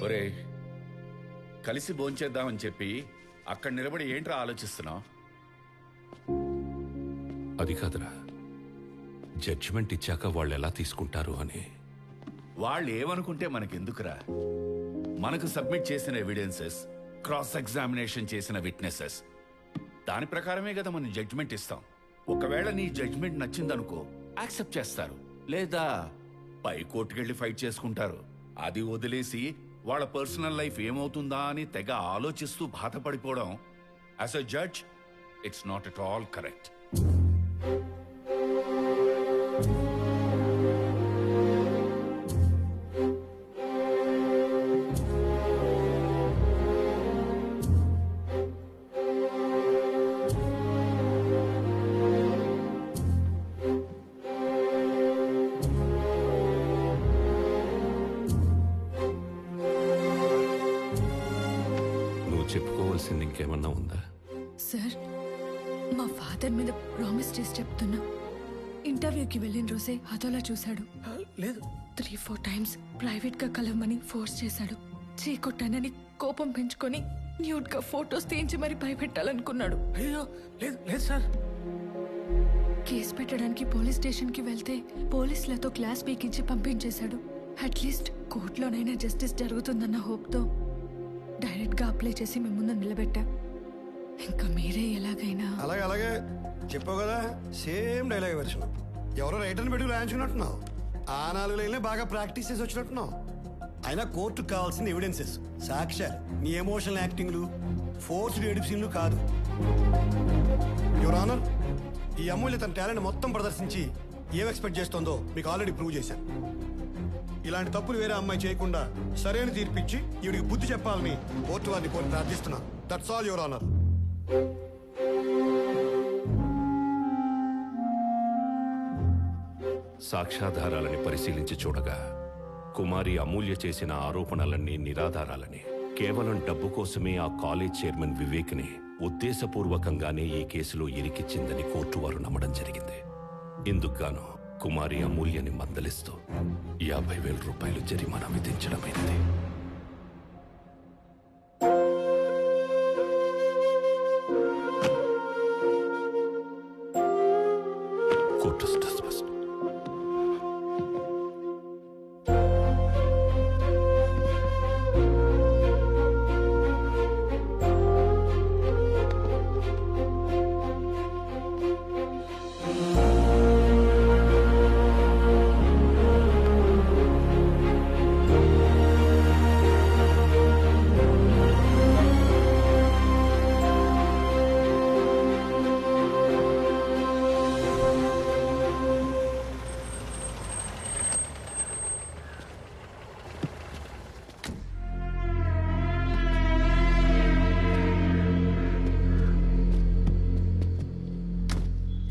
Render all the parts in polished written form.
ఒరే, కలిసి భోంచేద్దామని చెప్పి అక్కడ నిలబడి ఏంట్రా ఆలోచిస్తున్నావు? అది కాదురా, జడ్జిమెంట్ ఇచ్చాక వాళ్ళు ఎలా తీసుకుంటారు అని. వాళ్ళు ఏమనుకుంటే మనకెందుకురా? మనకు సబ్మిట్ చేసిన ఎవిడెన్సెస్, క్రాస్ ఎగ్జామినేషన్ చేసిన విట్నెసెస్, దాని ప్రకారమే కదా మనం జడ్జిమెంట్ ఇస్తాం. ఒకవేళ నీ జడ్జిమెంట్ నచ్చిందనుకో, యాక్సెప్ట్ చేస్తారు. లేదా పై కోర్టుకెళ్ళి ఫైట్ చేసుకుంటారు. అది వదిలేసి వాళ్ళ పర్సనల్ లైఫ్ ఏమవుతుందా అని తెగ ఆలోచిస్తూ బాధపడిపోవడం as a judge it's not at all correct. చెప్పుకోవాల్సింది ఇంకేమన్నా ఉందా? సార్, మా ఫాదర్ మీద ప్రామిస్ చేసి చెప్తున్నా, ఇంటర్వ్యూకి వెళ్ళిన రోజే అదోలా చూశాడు. లేదు, 3-4 టైమ్స్ ప్రైవేట్ గా కలవమని ఫోర్స్ చేశాడు. చీకొట్టానని కోపం పెంచుకొని న్యూడ్ గా ఫోటోస్ తీయించి మరి భయపెట్టాలనుకున్నాడు. అయ్యో లేదు లేదు సార్. కేసు పెట్టడానికి పోలీస్ స్టేషన్ కి వెళ్తే పోలీసులతో క్లాస్ పీకించి పంపించేశాడు. అట్లీస్ట్ కోర్టులోనైనా జస్టిస్ జరుగుతుందన్న హోప్తో డైరెక్ట్ గా అప్లై చేసి మేము ముందు నిలబెట్టా. ఇంకా మీరే ఎలాగైనా. అలాగే చెప్పావు కదా, సేమ్ డైలాగ్ వెర్షన్. ఎవరో రైటర్ని పెట్టి రాయించుకున్నట్టున్నావు. ఆ 4 లైన్లే బాగా ప్రాక్టీస్ చేసి వచ్చినట్టున్నావు. అయినా కోర్టుకు కావాల్సిన ఎవిడెన్సెస్, సాక్ష్యాలు, నీ ఎమోషనల్ యాక్టింగ్లు, ఫోర్స్డ్ ఎడిట్ సీన్లు కాదు. యువర్ ఆనర్, ఈ అమూల్య తన టాలెంట్ మొత్తం ప్రదర్శించి ఏం ఎక్స్పెక్ట్ చేస్తుందో మీకు ఆల్రెడీ ప్రూవ్ చేశాను. ఇలాంటి తప్పులు వేరే అమ్మాయి చేయకుండా సరైన తీర్పిచ్చి ఈవిడికి బుద్ధి చెప్పాలని కోర్టు వారిని కోరి ప్రార్థిస్తున్నాను. That's all your honour. సాక్ష్యాధారాలని పరిశీలించి చూడగా కుమారి అమూల్య చేసిన ఆరోపణలన్నీ నిరాధారాలని, కేవలం డబ్బు కోసమే ఆ కాలేజ్ చైర్మన్ వివేక్ని ఉద్దేశపూర్వకంగానే ఈ కేసులో ఇరికిచ్చిందని కోర్టు వారు నమ్మడం జరిగింది. ఇందుకుగాను కుమారి అమూల్యని మందలిస్తూ 50,000 రూపాయలు జరిమానా విధించడమైనది. Court dismissed.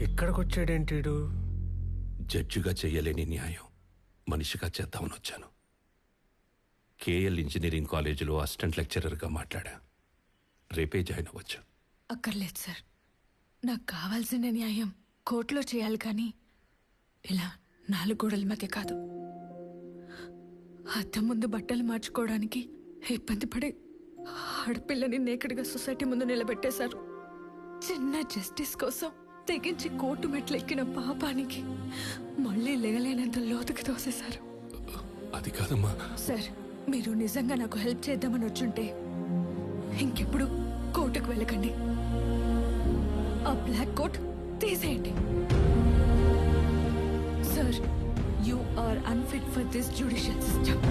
ఎక్కడికి వచ్చాడేంటీడు? జడ్జిగా చెయ్యలేని న్యాయం మనిషిగా చేద్దామని వచ్చాను. కేఎల్ ఇంజనీరింగ్ కాలేజీలో అసిస్టెంట్ లెక్చరర్గా మాట్లాడా. రేపే జాయిన్ అవ్వచ్చు. అక్కర్లేదు సార్, నాకు కావాల్సిన న్యాయం కోర్టులో చేయాలి, కానీ ఇలా 4 గోడల మధ్య కాదు. అద్దం ముందు బట్టలు మార్చుకోవడానికి ఇబ్బంది పడే ఆడపిల్లని నేకడిగా సొసైటీ ముందు నిలబెట్టేశారు. చిన్న జస్టిస్ కోసం తెగించి కోర్టు మెట్లు ఎక్కిన పాపానికి మళ్ళీ లేగలేనంత లోతుకి తోసేశారు. అది కాదమ్మా. సార్, మీరు నిజంగా నాకు హెల్ప్ చేద్దామని వచ్చుంటే ఇంకెప్పుడు కోర్టుకు వెళ్ళకండి. ఆ బ్లాక్ కోట్ తీసేయండి. Sir, you are unfit for this judicial system.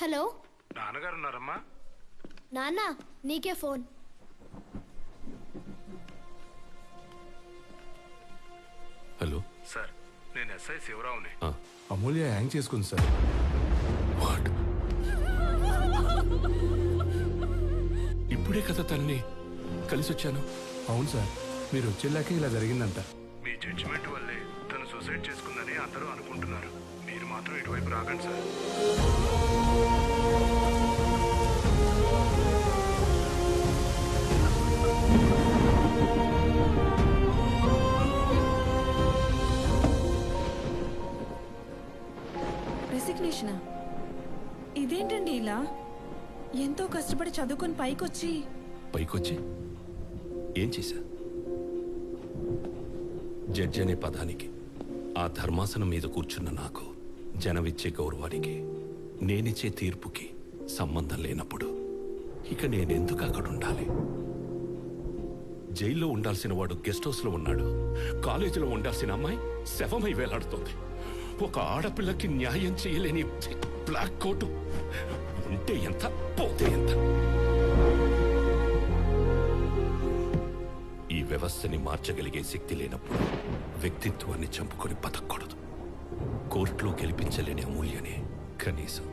Hello, నాన్నగారు ఉన్నారమ్మా? నాన్న నీకే ఫోన్. హలో సార్, నేను ఎస్ఐ శివరావుని. అమూల్య హ్యాంగ్ చేసుకుంది సార్. వాట్? ఇప్పుడే కదా తల్లి కలిసి వచ్చాను. అవును సార్, మీరు వచ్చేలాక ఇలా జరిగిందంట. మీ జడ్జిమెంట్ వల్లే తను సూసైడ్ చేసుకుందని అందరూ అనుకుంటున్నారు. మీరు మాత్రం ఇటువైపు రాకండి సార్. రెసిగ్నేషనా? ఇదేంటండి ఇలా? ఎంతో కష్టపడి చదువుకొని పైకొచ్చి పైకొచ్చి ఏం చేశా? జడ్జి అనే పదానికి, ఆ ధర్మాసనం మీద కూర్చున్న నాకు, జనమిచ్చే గౌరవానికి, నేనిచ్చే తీర్పుకి సంబంధం లేనప్పుడు ఇక నేనెందుకు అక్కడ ఉండాలి? జైల్లో ఉండాల్సిన వాడు గెస్ట్ హౌస్ లో ఉన్నాడు. కాలేజీలో ఉండాల్సిన అమ్మాయి శవమై వేలాడుతోంది. ఒక ఆడపిల్లకి న్యాయం చేయలేని బ్లాక్ కోటు ఉంటే ఎంత, పోతే ఎంత? ఈ వ్యవస్థని మార్చగలిగే శక్తి లేనప్పుడు వ్యక్తిత్వాన్ని చంపుకొని బతకూడదు. కోర్టులో గెలిపించలేని అమూల్యనే కనీసం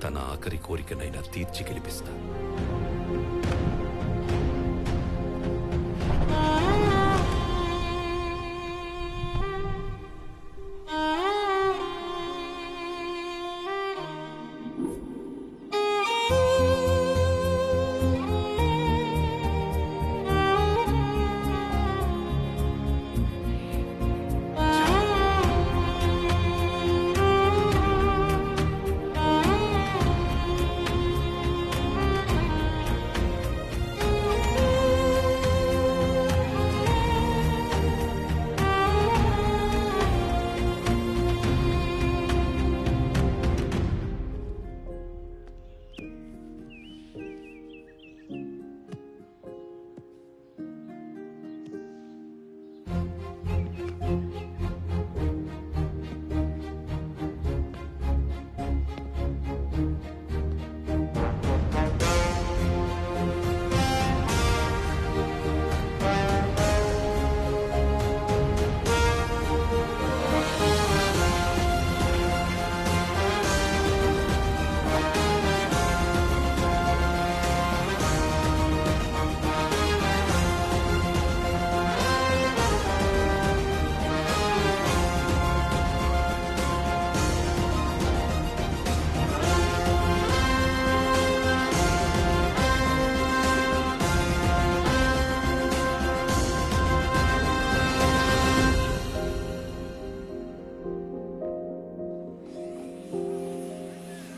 తన ఆఖరి కోరికనైనా తీర్చి గెలిపిస్తా.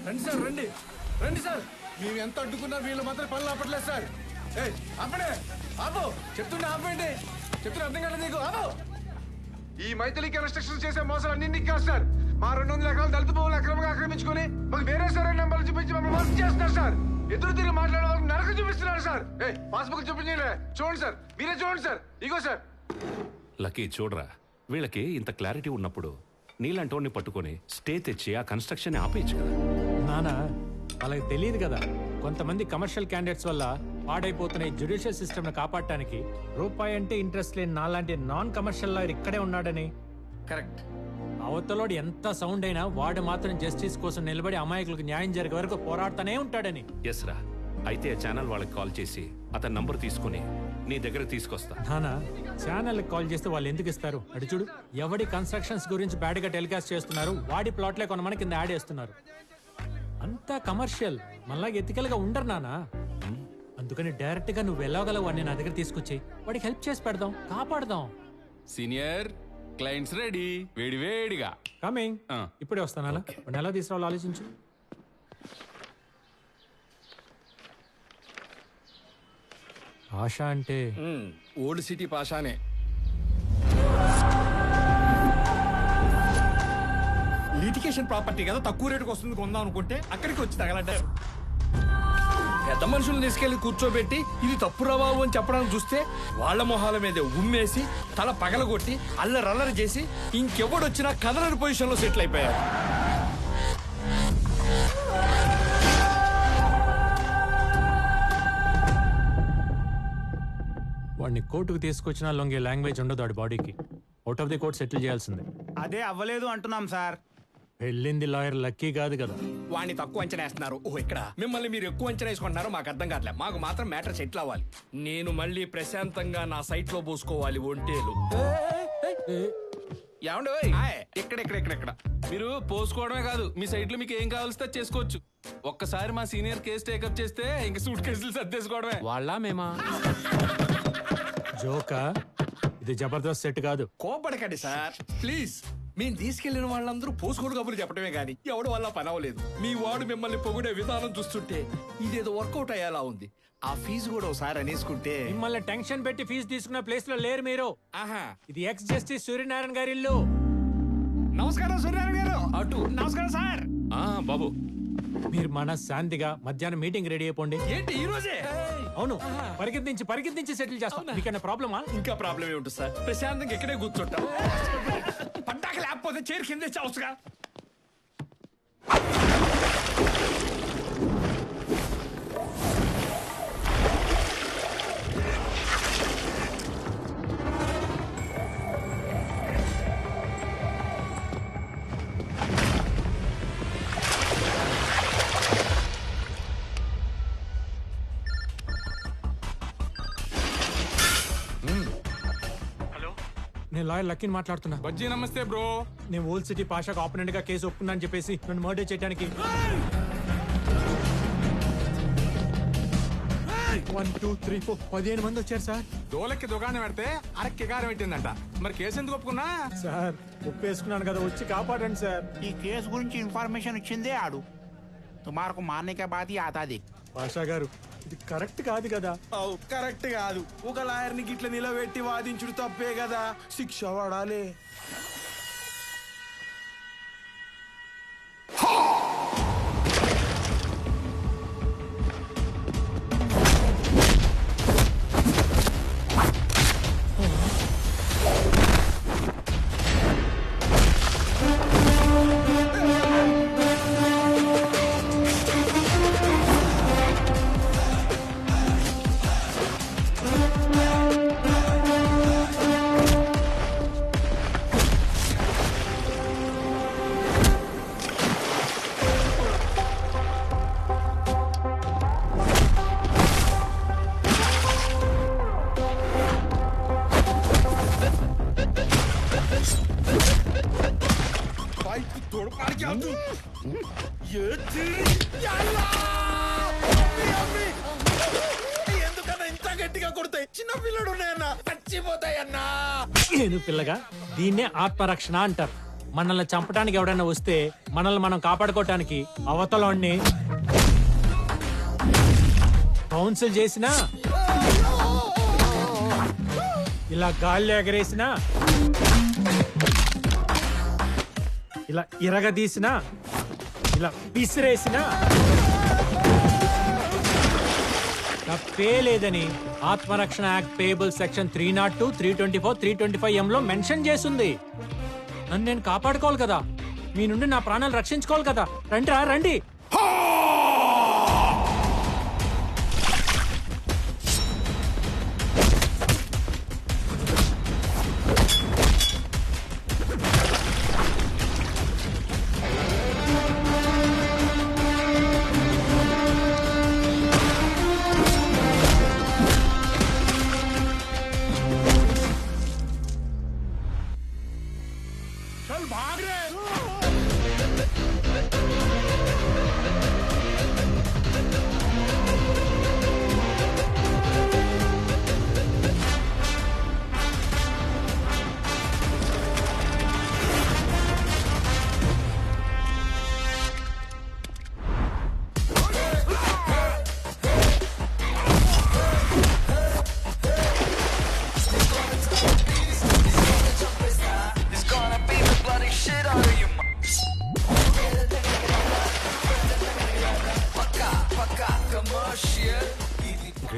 రండి సార్, రండి రండి సార్. మేము ఎంత అడ్డుకున్నా వీళ్ళు మాత్రం పనులు ఆపట్లేదు సార్. ఆపడే, ఆపు, చెప్తుండే ఆపండి. చెప్తున్నా అర్థం కాలేదు నీకు? ఆపు. ఈ మైథిలికి కన్స్ట్రక్షన్ చేసే మోసాలు అన్ని నీకు కాదు సార్. మా 200 ఎకరాలు దళిత భూములు అక్రమంగా ఆక్రమించుకొని మాకు వేరే సరైన నెంబర్లు చూపించి మమ్మల్ని మోసం చేస్తున్నారు సార్. ఎదురు తిరిగి మాట్లాడే వాళ్ళకి నరకం చూపిస్తున్నారు సార్. పాస్బుక్ చూపించలే, చూడండి సార్, మీరే చూడండి సార్. ఇగో సార్. లక్కీ చూడరా, వీళ్ళకి ఇంత క్లారిటీ ఉన్నప్పుడు నీలాంటోడిని పట్టుకొని స్టే తెచ్చి ఆ కన్స్ట్రక్షన్ ఆపేయచ్చు కదా. నానా, వాళ్ళకి తెలియదు కదా, కొంతమంది కమర్షియల్ క్యాండిడేట్స్ వల్ల పాడైపోతున్న ఈ జ్యుడిషియల్ సిస్టమ్ ని కాపాడటానికి రూపాయి అంటే ఇంట్రెస్ట్ లేని నాలాంటి నాన్ కమర్షియల్ లాయర్ ఇక్కడే ఉన్నాడని. కరెక్ట్. అవతలోడు ఎంత సౌండ్ అయినా వాడు మాత్రం జస్టిస్ కోసం నిలబడి అమాయకులకు న్యాయం జరిగే వరకు పోరాడుతూనే ఉంటాడని. ఎస్ రా, అయితే ఆ ఛానల్ వాళ్ళకి కాల్ చేసి అతని నంబర్ తీసుకుని నీ దగ్గర తీసుకొస్తా. నానా, ఛానల్ కాల్ చేస్తే వాళ్ళు ఎందుకు ఇస్తారు? అటు చూడు, ఎవడి కన్స్ట్రక్షన్స్ గురించి బ్యాడ్ గా టెలికాస్ట్ చేస్తున్నారు, వాడి ప్లాట్లే కొనమని కింద యాడ్ చేస్తున్నారు. అంతా కమర్షియల్, మళ్ళా ఎథికల్ గా ఉండరు నానా. అందుకని డైరెక్ట్ గా నువ్వు వెళ్ళగలవు వాడిని నా దగ్గర తీసుకొచ్చి వాడికి హెల్ప్ చేసి పెడదాం, కాపాడదాం. సీనియర్ క్లయింట్స్ రెడీ, వేడి వేడిగా కమింగ్. ఇప్పుడే వస్తానా? వాడిని ఎలా తీసుకురావాలో ఆలోచించు. ఆశ అంటే ఓల్డ్ సిటీ పాషానే. లిటికేషన్ ప్రాపర్టీ కదా, తక్కువ రేటుకి వస్తుంది కొందాం అనుకుంటే అక్కడికి వచ్చి తగలంటారు. పెద్ద మనుషులను తీసుకెళ్లి కూర్చోబెట్టి ఇది తప్పు రాబాబు అని చెప్పడానికి చూస్తే వాళ్ళ మొహాల మీద ఉమ్మేసి తల పగలగొట్టి అల్లరల్లరి చేసి ఇంకెవడొచ్చినా కదలని పొజిషన్ లో సెటిల్ అయిపోయారు. వాడిని కోర్టుకు తీసుకొచ్చినా లొంగే లాంగ్వేజ్ ఉండదు వాడి బాడీకి. Out of the court settle చేయాల్సిందే. అదే అవ్వలేదు అంటున్నాం సార్. వెళ్ళింది లాయర్ లక్కీ కాదు కదా. వాడిని తక్కువ అంచనా వేస్తున్నారు. ఓ ఇక్కడ మిమ్మల్ని మీరు ఎక్కువ అంచనా వేసుకుంటున్నారో మాకు అర్థం కావట్లేదు. మాకు మాత్రం మ్యాటర్ సెటిల్ అవ్వాలి. నేను మళ్ళీ ప్రశాంతంగా నా సైట్ లో పోసుకోవాలి ఒంటేలు. ఏమండి ఇక్కడ మీరు పోసుకోవడమే కాదు, మీ సైట్ లో మీకు ఏం కావాల్సి చేసుకోవచ్చు. ఒక్కసారి మా సీనియర్ కేసు టేకప్ చేస్తే ఇంక సూట్ కేసులు సర్దేసుకోవడమే. వాళ్ళ మేమా జోకా? ఇది జబర్దస్త్ సెట్ కాదు. కోపడకండి సార్ ప్లీజ్. మేము తీసుకెళ్లిన వాళ్ళందరూ పోసుకోడు కబుర్లు చెప్పడమే గాని ఎవడు వల్ల పని అవ్వలేదు. మీ వాడు మిమ్మల్ని పొగిడే విధానం చూస్తుంటే ఇదేదో వర్కౌట్ అయ్యేలా ఉంది. ఆ ఫీజు కూడా ఒకసారి అనేసుకుంటే. మిమ్మల్ని టెన్షన్ పెట్టి ఫీజు తీసుకున్న ప్లేస్ లో లేరు మీరు. ఆహా, ఇది ఎక్స్ జస్టిస్ సూర్యనారాయణ గారి ఇల్లు. నమస్కారం సూర్యనారాయణ గారు. అటు నమస్కారం సార్. బాబు మీరు మనశ్శాంతిగా మధ్యాహ్నం మీటింగ్ రెడీ అయిపోండి. ఏంటి ఈ రోజే? అవును, పరిగెత్తించి సెటిల్ చేస్తాం. మీకన్నా ప్రాబ్లమా? ఇంకా ప్రాబ్లం ఏముంటుంది సార్, ప్రశాంతంగా ఇక్కడే కూర్చుంటాం. పడ్డాక లేకపోతే చైర్ కింద చావుగా. నేను లాయర్ లక్కీని మాట్లాడుతున్నా. బజ్జీ నమస్తే బ్రో. నేను ఓల్డ్ సిటీ పాషాకు ఆపోనెంట్ గా కేసు ఒప్పుకున్నా అని చెప్పేసి నన్ను మర్డర్ చేయడానికి 1, 2, 3, 4 15 మంది వచ్చారు సార్. దోలకి దుకాణం పెడితే అరక్కి కారం పెట్టిందంట. మరి కేసు ఎందుకు ఒప్పుకున్నా? సార్ ఒప్పేసుకున్నాను కదా, వచ్చి కాపాడండి సార్. ఈ కేసు గురించి ఇన్ఫర్మేషన్ ఇచ్చిందే ఆడు. తుమారకు మాన్నిక బాతి ఆతాది. పాషా గారు, ఇది కరెక్ట్ కాదు కదా. కరెక్ట్ కాదు. ఒక లాయర్ని గిట్ల నిలబెట్టి వాదించుడు తప్పే కదా, శిక్ష పడాలి. ఎందుకన్నా ఇంత గట్టిగా కొడతాయి? చిన్న పిల్లడు ఉన్నాయన్నా, చచ్చిపోతాయన్నా. నేను పిల్లగా దీన్నే ఆత్మరక్షణ అంటారు. మనల్ని చంపడానికి ఎవడైనా వస్తే మనల్ని మనం కాపాడుకోవటానికి అవతలని కౌన్సిల్ చేసినా, ఇలా గాల్లో ఎగరేసినా, ఇలా ఇరగదీసినా, ఇలా విసిరేసినా తప్పే లేదని ఆత్మరక్షణ యాక్ట్ పేబుల్ సెక్షన్ 302, 324, 325M లో మెన్షన్ చేస్తుంది. నన్ను నేను కాపాడుకోవాలి కదా, మీ నుండి నా ప్రాణాలు రక్షించుకోవాలి కదా. రండి రండి.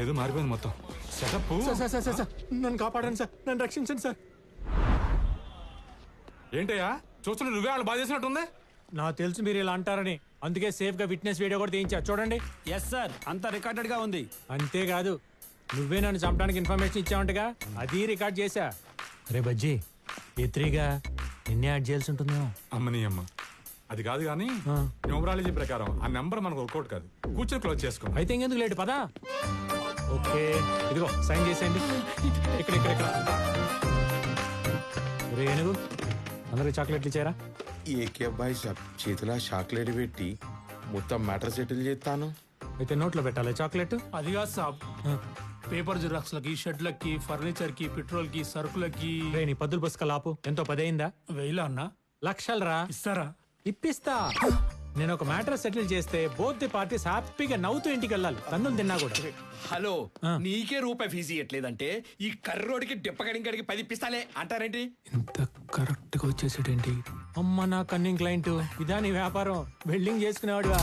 ఏదో మారిపోయింది మొత్తం సెటప్. సార్ నన్ను కాపాడండి సార్, నన్ను రక్షించండి సార్. ఏంటయ్యా చూస్తున్నా, నువ్వే వాళ్ళు బాధ చేసినట్టుంది. నాకు తెలుసు మీరు ఇలా అంటారని, అందుకే సేఫ్ గా విట్నెస్ వీడియో కూడా తీయించా, చూడండి. ఎస్ సార్, అంతా రికార్డెడ్ గా ఉంది. అంతేకాదు, నువ్వే నన్ను చంపడానికి ఇన్ఫర్మేషన్ ఇచ్చావంటగా, అది రికార్డ్ చేశా. రే బజ్జీ, ఎత్రీగా నిన్నే యాడ్ చేయాల్సి ఉంటుందేమో. అమ్మని అమ్మ, అది కాదు కానీ న్యూమరాలజీ ప్రకారం ఆ నెంబర్ మనకు వర్కౌట్ కాదు. కూర్చొని క్లోజ్ చేసుకో. అయితే ఇంకెందుకు లేటు, పదా. ఓకే, ఇదిగో సైన్ చేసేయండి. ఇక్కడ ఇక్కడ ఇక్కడ. రే ఏనుగు, అందరికి చాక్లెట్లు ఇచ్చారా? ఏకే అబ్బాయి చేతిలో చాక్లెట్ పెట్టి మొత్తం మ్యాటర్ సెటిల్ చేస్తాను. అయితే నోట్లో పెట్టాలి చాక్లెట్. అది కాదు సాబ్, పేపర్ జిరాక్స్లకి, షెడ్లకి, ఫర్నిచర్ కి, పెట్రోల్ కి, సరుకులకి. రే నీ పద్దుల పుస్తకాలు ఆపు. ఎంతో 10 అయిందా? 1000 అన్నా. లక్షలరా. ఇస్తారా? ఇప్పిస్తా. నేను ఒక మ్యాటర్ సెటిల్ చేస్తే బోత్ ది పార్టీస్ హ్యాపీగా నవ్వుతూ ఇంటికి వెళ్ళాలి, తన్నులు తిన్నా కూడా. హలో, నీకే రూపాయి ఫీజు ఇవ్వట్లేదంటే ఈ కర్రోడికి డిప్పగడికి 10 ఇప్పిస్తాలే అంటారేంటి? ఇంత కరెక్ట్ గా వచ్చేసేటేంటి? అమ్మ నా కన్నింగ్ క్లయింట్, ఇదా నీ వ్యాపారం? బిల్డింగ్ చేసుకునేవాడుగా.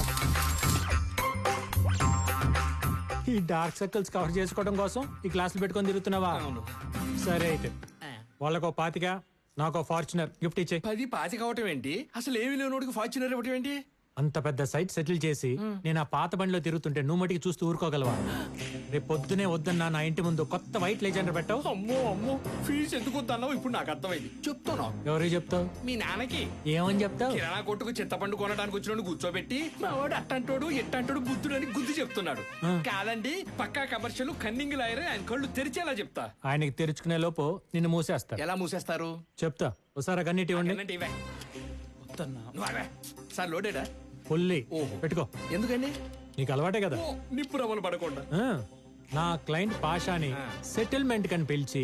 ఈ డార్క్ సర్కిల్స్ కవర్ చేసుకోవడం కోసం ఈ క్లాసులు పెట్టుకొని తిరుగుతున్నావా? సరే అయితే వాళ్ళకో 25, నాకో ఫార్చునర్ గిఫ్ట్ ఇచ్చే. 10 25 అవటం ఏంటి? అసలు ఏమి లేనోడికి ఫార్చునర్ ఇవ్వటం ఏంటి? అంత పెద్ద సైట్ సెటిల్ చేసి నేను ఆ పాత బండిలో తిరుగుతుంటే నువ్వు మటుకి చూస్తూ ఊరుకోగలవా? రేపు పొద్దునే వద్దన్నా నా ఇంటి ముందు కొత్త వైట్ లెజెండర్ పెట్టావు. అమ్మో అమ్మో, ఫీజు ఎందుకు వద్దన్నావు? ఇప్పుడు నాకు అర్థమైంది, చెప్తాను. ఎవరికి చెప్తావు? మీ నాన్నకి. ఏమని చెప్తావు? కిరాణా కొట్టుకు చింతపండు కొనడానికి వచ్చినోడు కూర్చోబెట్టి మా వాడు అట్టంటోడు ఎట్టంటోడు బుద్ధుడు అని గుద్దు చెప్తున్నాడు. కాదండి, పక్కా కమర్షియల్ కన్నింగ్ లాయర్, ఆయన కళ్ళు తెరిచేలా చెప్తా. ఆయనకి తెరుచుకునే లోపు నిన్ను మూసేస్తా. ఎలా మూసేస్తారు? చెప్తా. ఒకసారి గన్నిటి ఇవ్వండి. సార్ లోడేడా? ఫుల్లీ. పెట్టుకో. ఎందుకండి? నీకు అలవాటే కదా. నిప్పు రవ్వలు పడకుండా. నా క్లయింట్ పాషాని సెటిల్మెంట్ కని పిలిచి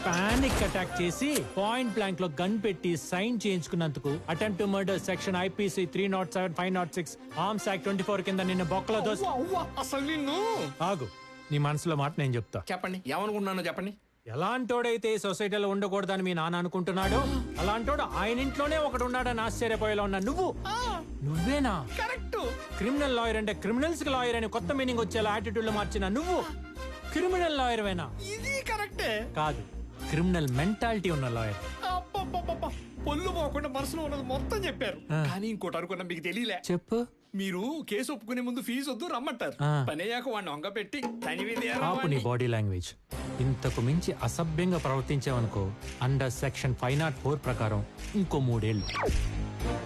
పానిక్ అటాక్ చేసి పాయింట్ బ్లాంక్ లో గన్ పెట్టి సైన్ చేయించుకున్నందుకు attempt to murder section IPC 307, 506, arms act 24 కింద నిన్ను బొక్కలో దోసి. అసలు నిన్ను. ఆగు, నీ మనసులో మాట నేను చెప్తా. చెప్పండి, ఏమనుకున్నానో చెప్పండి. ఎలాంటోడైతే ఈ సొసైటీలో ఉండకూడదని మీ నాన్న అనుకుంటున్నాడు, అలాంటోడు ఆయన ఇంట్లోనే ఒకడు ఉన్నాడని ఆశ్చర్యపోయేలా ఉన్నా నువ్వేనా? కరెక్ట్. క్రిమినల్ లాయర్ అంటే క్రిమినల్స్ కి లాయర్ అని కొత్త మీనింగ్ వచ్చేలా యాటిట్యూడ్ లో మార్చిన నువ్వు క్రిమినల్ లాయర్ వేనా? ఇది కరెక్టే. కాదు, క్రిమినల్ మెంటాలిటీ ఉన్న లాయర్. పొల్లు పోకుండా మనసులో ఉన్నది మొత్తం చెప్పారు. కానీ ఇంకోటి అనుకున్నా, మీకు తెలియలే. చెప్పు. మీరు కేసు ఒప్పుకునే ముందు ఫీజు వద్దు రమ్మంటారు. పని అయ్యాక వాడిని వంగ పెట్టి ఆపు నీ బాడీ లాంగ్వేజ్. ఇంతకు మించి అసభ్యంగా ప్రవర్తించావనుకో అండర్ సెక్షన్ 504 ప్రకారం ఇంకో 3 ఏళ్ళు.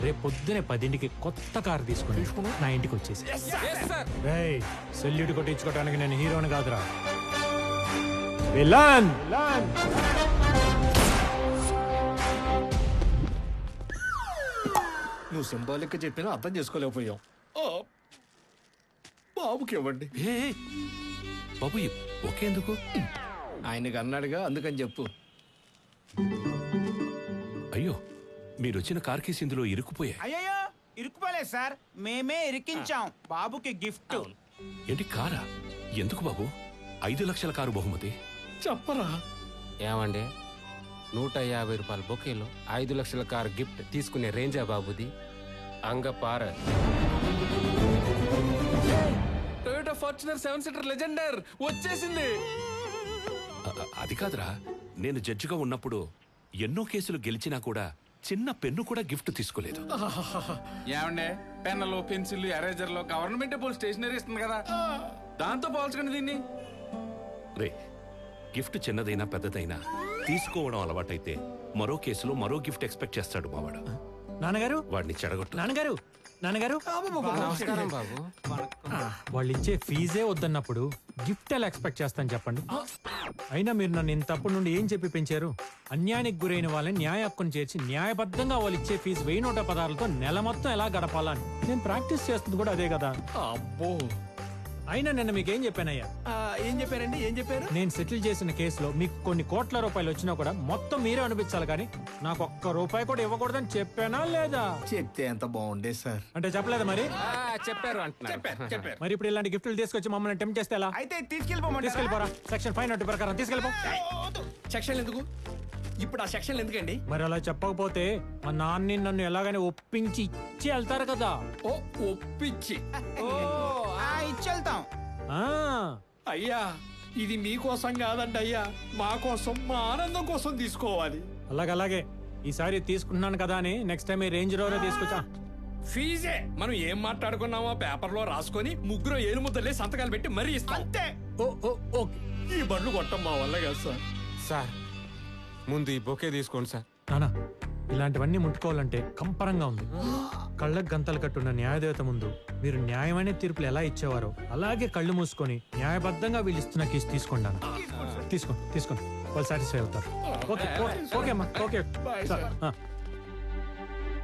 రేపు పొద్దునే 10ంటికి కొత్త కారు తీసుకుని నా ఇంటికి వచ్చేసి. సెల్యూట్ కొట్టించుకోవడానికి నేను హీరోని కాదురా, విలన్. నువ్వు సింబాలిక్ చెప్పినా అర్థం చేసుకోలేకపోయావు. బాబుకి ఇవ్వండి. బాబు ఒకేందుకు? ఆయనకి అన్నాడుగా, అందుకని చెప్పు. అయ్యో, మీరు వచ్చిన కార్ కేసు ఇందులో ఇరుక్కుపోయాయి. అయ్యో ఇరుక్కుపోలేదు సార్, మేమే ఇరికించాం బాబుకి గిఫ్ట్. ఏంటి కారా? ఎందుకు బాబు? 5 లక్షల కారు బహుమతి. చెప్పరా. ఏమండి, 150 రూపాయల బొకేలో 5 లక్షల కారు గిఫ్ట్ తీసుకునే రేంజా బాబుది? అంగపార. టొయోటా ఫార్చునర్ 7 సీటర్ లెజెండర్ వచ్చేసింది. అది కాదురా, నేను జడ్జిగా ఉన్నప్పుడు ఎన్నో కేసులు గెలిచినా కూడా చిన్న పెన్ను కూడా గిఫ్ట్ తీసుకోలేదు. ఏమండే, పెన్నులు, పెన్సిల్, ఎరేజర్లు గవర్నమెంట్ పోల్ స్టేషనరీ ఇస్తుంది కదా, దాంతో పోల్చుకోండి దీన్ని. రే, గిఫ్ట్ చిన్నదైనా పెద్దదైనా తీసుకోవడం అలవాటైతే మరో కేసులో మరో గిఫ్ట్ ఎక్స్పెక్ట్ చేస్తాడు మావాడు. నాన్నగారు, వాడిని చెడగొట్టు. నాన్నగారు, నాన్నగారు. నమస్కారం బాబు. వాళ్ళు ఇచ్చే ఫీజే వద్దన్నప్పుడు గిఫ్ట్ ఎలా ఎక్స్పెక్ట్ చేస్తాను చెప్పండి? అయినా మీరు నన్ను ఇంతప్పటి నుండి ఏం చెప్పి పెంచారు? అన్యాయానికి గురైన వాళ్ళని న్యాయ హక్కును చేర్చి న్యాయబద్ధంగా వాళ్ళు ఇచ్చే ఫీజు 1116లతో నెల మొత్తం ఎలా గడపాలని నేను ప్రాక్టీస్ చేస్తుంది కూడా అదే కదా. అబ్బో, అయినా నిన్న మీకేం చెప్పానయ్యా? ఏం చెప్పారండి? ఏం చెప్పారు? నేను సెటిల్ చేసిన కేసులో మీకు కొన్ని కోట్ల రూపాయలు వచ్చినా కూడా మొత్తం మీరే అనిపించాలి, కానీ నాకు ఒక్క రూపాయి కూడా ఇవ్వకూడదని చెప్పానా లేదా? చెప్తే ఎంత బాగుండే సార్. అంటే చెప్పలేదా మరి? చెప్పారు అంటున్నారు. మరి ఇప్పుడు ఇలాంటి గిఫ్ట్లు తీసుకొచ్చి మమ్మల్ని టెంప్ట్ చేస్తే ఎలా? అయితే తీసుకెళ్ళిపోరా. సెక్షన్ 5 ప్రకారం తీసుకెళ్ళిపో. సెక్షన్ ఎందుకు ఇప్పుడు? ఆ సెక్షన్ ఎందుకండి? మరి అలా చెప్పకపోతే మా నాన్ని నన్ను ఎలాగైనా ఒప్పించి ఇచ్చి వెళ్తారు కదా. ఓ, ఒప్పించి ఇచ్చెళ్తాం. అయ్యా, ఇది మీకోసం కాదండి అయ్యా, మా కోసం, మా ఆనందం కోసం తీసుకోవాలి. అలాగే ఈసారి తీసుకుంటున్నాను కదా అని నెక్స్ట్ టైం రేంజ్ రోవరే తీసుకొచ్చా. ఫీజే మనం ఏం మాట్లాడుకున్నామో పేపర్లో రాసుకొని ముగ్గురు ఏలు ముద్దలే సంతకాలు పెట్టి మరీ ఇస్తాం. అంతే. ఈ బండ్లు కొట్టం మా వల్ల కాదు సార్. సార్, ముందు ఈ బొకే తీసుకోండి సార్. నానా, ఇలాంటివన్నీ ముట్టుకోవాలంటే కంపరంగా ఉంది. కళ్ళకు గంతలు కట్టున్న న్యాయదేవత ముందు మీరు న్యాయమైన తీర్పులు ఎలా ఇచ్చేవారో అలాగే కళ్ళు మూసుకొని న్యాయబద్ధంగా వీళ్ళు ఇస్తున్న కేసు తీసుకోండి. తీసుకోండి, వాళ్ళు సాటిస్ఫై అవుతారు. ఓకే అమ్మా, ఓకే.